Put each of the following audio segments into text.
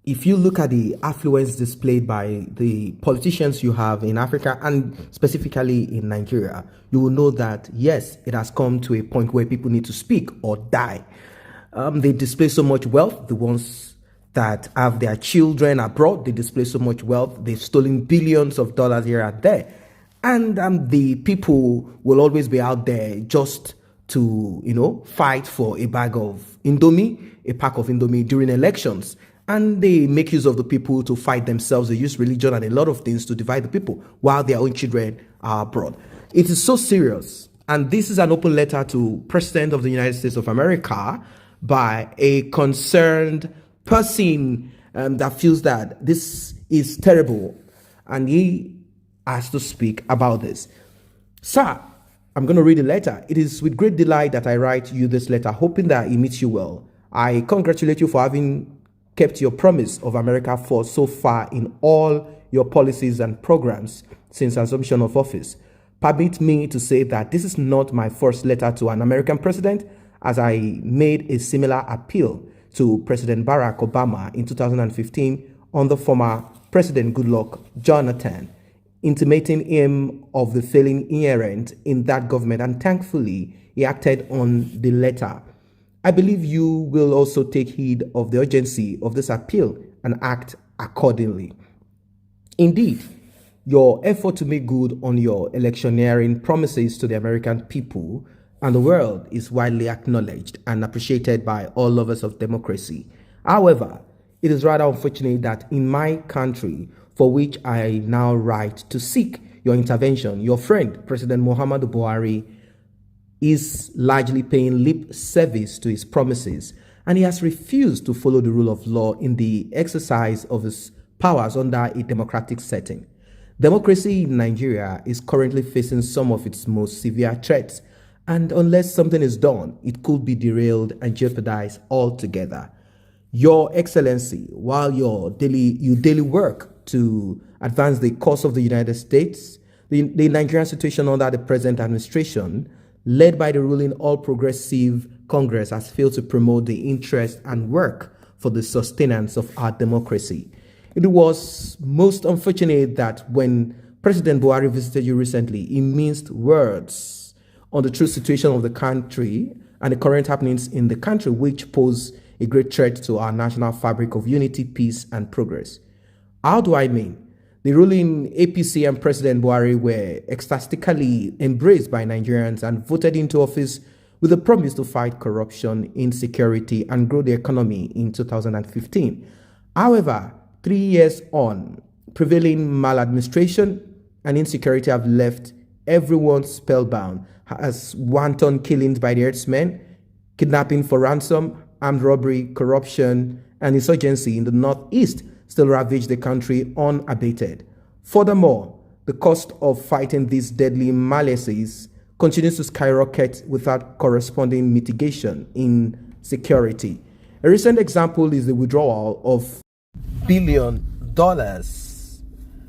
if you look at the affluence displayed by the politicians you have in Africa and specifically in Nigeria, you will know that, yes, it has come to a point where people need to speak or die. They display so much wealth. The ones that have their children abroad, they display so much wealth. They've stolen billions of dollars here and there. And the people will always be out there just to, fight for a bag of Indomie, a pack of Indomie during elections. And they make use of the people to fight themselves. They use religion and a lot of things to divide the people while their own children are abroad. It is so serious. And this is an open letter to President of the United States of America by a concerned person that feels that this is terrible. And he has to speak about this. Sir, I'm going to read the letter. It is with great delight that I write you this letter, hoping that it meets you well. I congratulate you for having kept your promise of America for so far in all your policies and programs since assumption of office. Permit me to say that this is not my first letter to an American president, as I made a similar appeal to President Barack Obama in 2015 on the former President Goodluck Jonathan, intimating him of the failing inherent in that government, and thankfully he acted on the letter. I believe you will also take heed of the urgency of this appeal and act accordingly. Indeed, your effort to make good on your electioneering promises to the American people and the world is widely acknowledged and appreciated by all lovers of democracy. However, it is rather unfortunate that in my country, for which I now write to seek your intervention, your friend, President Muhammadu Buhari, is largely paying lip service to his promises, and he has refused to follow the rule of law in the exercise of his powers under a democratic setting. Democracy in Nigeria is currently facing some of its most severe threats, and unless something is done, it could be derailed and jeopardized altogether. Your Excellency, while you daily work to advance the cause of the United States, the Nigerian situation under the present administration, led by the ruling All Progressive Congress, has failed to promote the interest and work for the sustenance of our democracy. It was most unfortunate that when President Buhari visited you recently, he minced words on the true situation of the country and the current happenings in the country, which pose a great threat to our national fabric of unity, peace, and progress. How do I mean? The ruling APC and President Buhari were ecstatically embraced by Nigerians and voted into office with a promise to fight corruption, insecurity, and grow the economy in 2015. However, 3 years on, prevailing maladministration and insecurity have left everyone spellbound, as wanton killings by the herdsmen, kidnapping for ransom, armed robbery, corruption, and insurgency in the northeast still ravage the country unabated. Furthermore, the cost of fighting these deadly malices continues to skyrocket without corresponding mitigation in security. A recent example is the withdrawal of $1 billion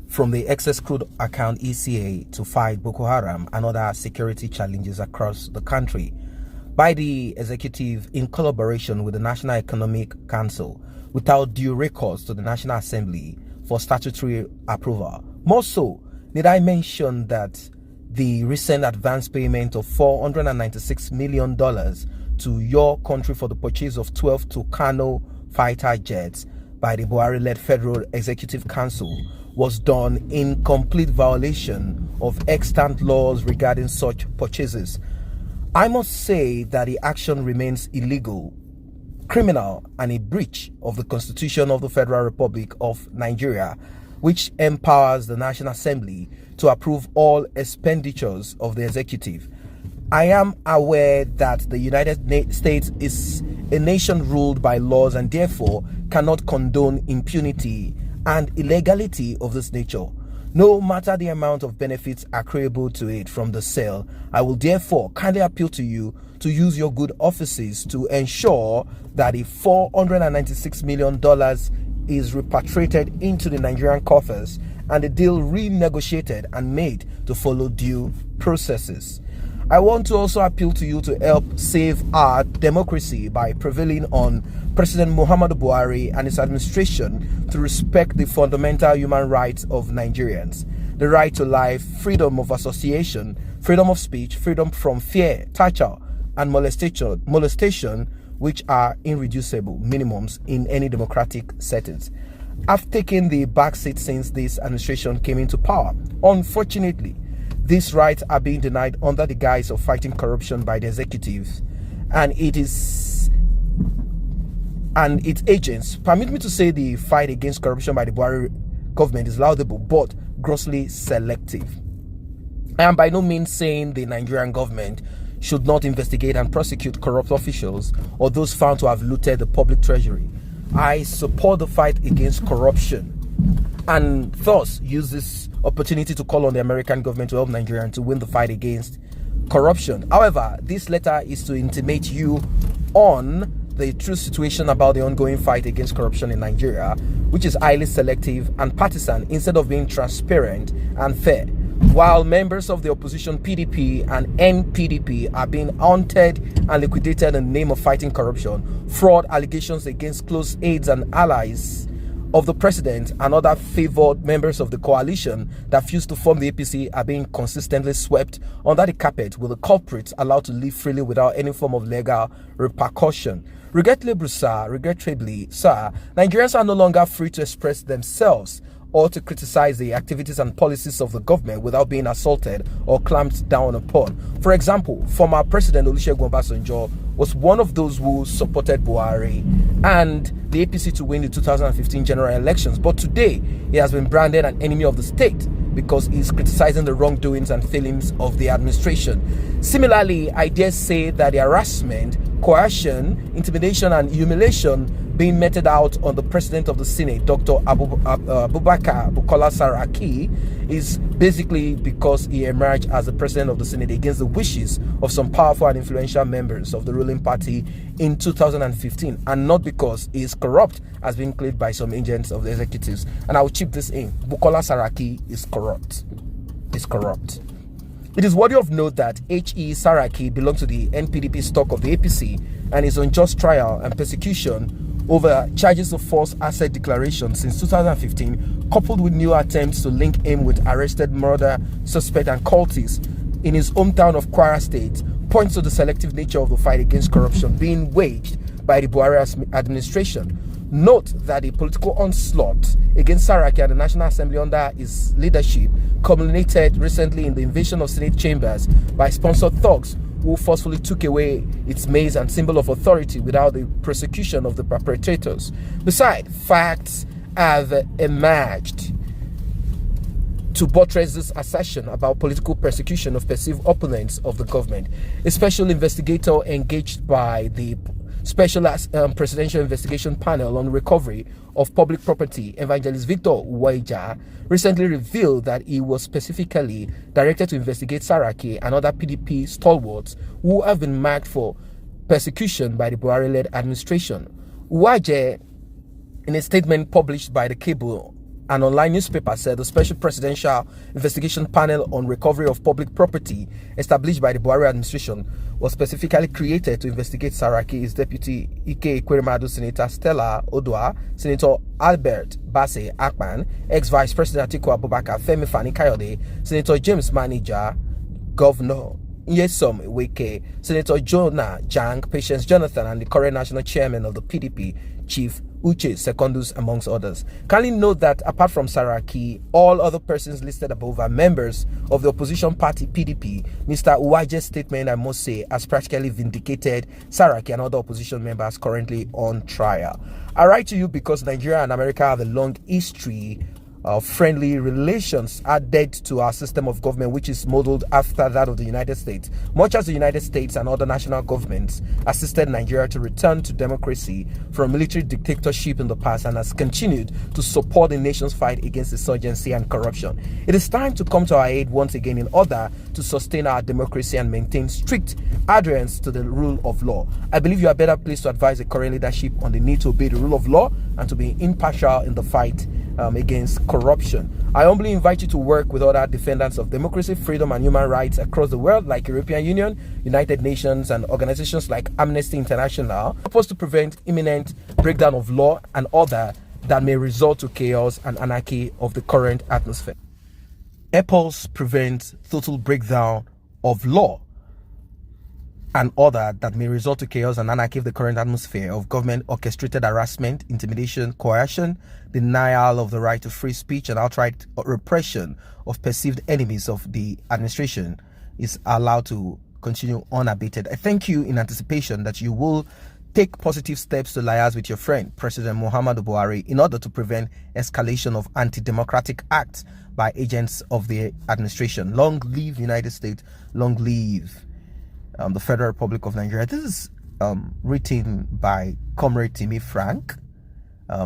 from the excess crude account ECA to fight Boko Haram and other security challenges across the country by the executive in collaboration with the National Economic Council, without due recourse to the National Assembly for statutory approval. More so, need I mention that the recent advance payment of $496 million to your country for the purchase of 12 Tucano fighter jets by the Buhari-led Federal Executive Council was done in complete violation of extant laws regarding such purchases. I must say that the action remains illegal, criminal, and a breach of the Constitution of the Federal Republic of Nigeria, which empowers the National Assembly to approve all expenditures of the executive. I am aware that the United States is a nation ruled by laws and therefore cannot condone impunity and illegality of this nature, no matter the amount of benefits accruable to it from the sale. I will therefore kindly appeal to you to use your good offices to ensure that the $496 million is repatriated into the Nigerian coffers and the deal renegotiated and made to follow due processes. I want to also appeal to you to help save our democracy by prevailing on President Muhammadu Buhari and his administration to respect the fundamental human rights of Nigerians. The right to life, freedom of association, freedom of speech, freedom from fear, torture, and molestation, which are irreducible minimums in any democratic settings. I've taken the backseat since this administration came into power. Unfortunately, these rights are being denied under the guise of fighting corruption by the executives and its agents. Permit me to say the fight against corruption by the Buhari government is laudable but grossly selective. I am by no means saying the Nigerian government should not investigate and prosecute corrupt officials or those found to have looted the public treasury. I support the fight against corruption and thus use this opportunity to call on the American government to help Nigeria to win the fight against corruption. However, this letter is to intimate you on the true situation about the ongoing fight against corruption in Nigeria, which is highly selective and partisan instead of being transparent and fair. While members of the opposition PDP and NPDP are being haunted and liquidated in the name of fighting corruption, fraud allegations against close aides and allies of the president and other favored members of the coalition that fused to form the APC are being consistently swept under the carpet, with the culprits allowed to live freely without any form of legal repercussion. Regrettably, sir, Nigerians are no longer free to express themselves or to criticize the activities and policies of the government without being assaulted or clamped down upon. For example, former President Olusegun Obasanjo was one of those who supported Buhari and the APC to win the 2015 general elections. But today, he has been branded an enemy of the state because he's criticizing the wrongdoings and failings of the administration. Similarly, I dare say that the harassment, coercion, intimidation, and humiliation being meted out on the President of the Senate, Dr. Abubakar Bukola Saraki, is basically because he emerged as the President of the Senate against the wishes of some powerful and influential members of the ruling party in 2015, and not because he is corrupt, as being claimed by some agents of the executives. And I will chip this in: Bukola Saraki is corrupt. Is corrupt. It is worthy of note that H.E. Saraki belonged to the NPDP stock of the APC and is on just trial and persecution over charges of false asset declaration since 2015, coupled with new attempts to link him with arrested murder suspect and cultists in his hometown of Kwara State, points to the selective nature of the fight against corruption being waged by the Buhari administration. Note that the political onslaught against Saraki and the National Assembly under his leadership culminated recently in the invasion of Senate chambers by sponsored thugs who forcefully took away its maize and symbol of authority without the prosecution of the perpetrators. Besides, facts have emerged to buttress this assertion about political persecution of perceived opponents of the government. A special investigator engaged by the Special Presidential Investigation Panel on Recovery of Public Property, Evangelist Victor Uwaija, recently revealed that he was specifically directed to investigate Saraki and other PDP stalwarts who have been marked for persecution by the Buhari-led administration. Uwaija, in a statement published by the Cable, an online newspaper, said the Special Presidential Investigation Panel on Recovery of Public Property, established by the Buhari administration, was specifically created to investigate Saraki, his deputy Ike Ekweremadu, Senator Stella Odua, Senator Albert Basse Akpan, ex-Vice President Atiku Abubakar, Femi Fani Kayode, Senator James Manager, Governor Nyesom Wike, Senator Jonah Jang, Patience Jonathan, and the current national chairman of the PDP, Chief Uche Secondus, amongst others. Kindly note that apart from Saraki, all other persons listed above are members of the opposition party PDP. Mr. Uwaje's statement, I must say, has practically vindicated Saraki and other opposition members currently on trial. I write to you because Nigeria and America have a long history of friendly relations added to our system of government, which is modeled after that of the United States. Much as the United States and other national governments assisted Nigeria to return to democracy from military dictatorship in the past and has continued to support the nation's fight against insurgency and corruption, it is time to come to our aid once again in order to sustain our democracy and maintain strict adherence to the rule of law. I believe you are better placed to advise the current leadership on the need to obey the rule of law and to be impartial in the fight against corruption. I humbly invite you to work with other defenders of democracy, freedom, and human rights across the world, like European Union, United Nations, and organizations like Amnesty International, supposed to prevent imminent breakdown of law and order that may result to chaos and anarchy of the current atmosphere. EPOS prevents total breakdown of law and order that may result to chaos and anarchy of the current atmosphere of government orchestrated harassment, intimidation, coercion, denial of the right to free speech, and outright repression of perceived enemies of the administration is allowed to continue unabated. I thank you in anticipation that you will take positive steps to liaise with your friend, President Muhammadu Buhari, in order to prevent escalation of anti-democratic acts by agents of the administration. Long live United States, long live the Federal Republic of Nigeria. This is written by Comrade Timmy Frank.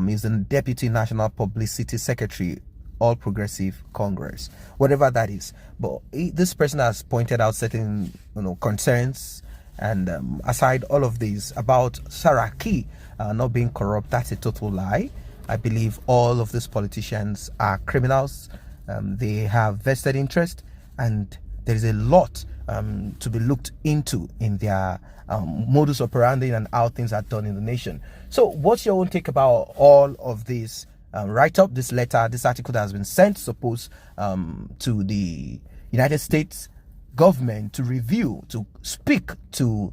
He's the Deputy National Publicity Secretary, All Progressive Congress, whatever that is. But this person has pointed out certain concerns, and aside all of these about Saraki not being corrupt, that's a total lie. I believe all of these politicians are criminals. They have vested interest, and there is a lot to be looked into in their modus operandi and how things are done in the nation. So what's your own take about all of this write-up, this letter, this article that has been sent, suppose, to the United States government to review, to speak to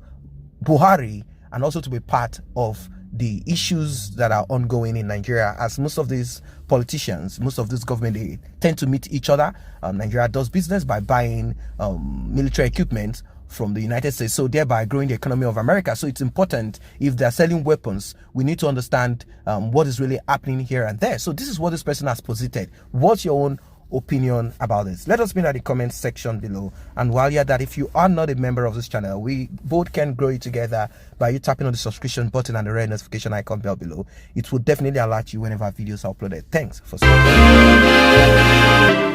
Buhari, and also to be part of the issues that are ongoing in Nigeria, as most of these politicians, most of this government, they tend to meet each other. Nigeria does business by buying military equipment from the United States, so thereby growing the economy of America. So it's important, if they're selling weapons, we need to understand what is really happening here and there. So this is what this person has posited. What's your own opinion about this? Let us know in the comment section below. And while you're that, if you are not a member of this channel, we both can grow it together by you tapping on the subscription button and the red notification icon bell below. It will definitely alert you whenever videos are uploaded. Thanks for subscribing.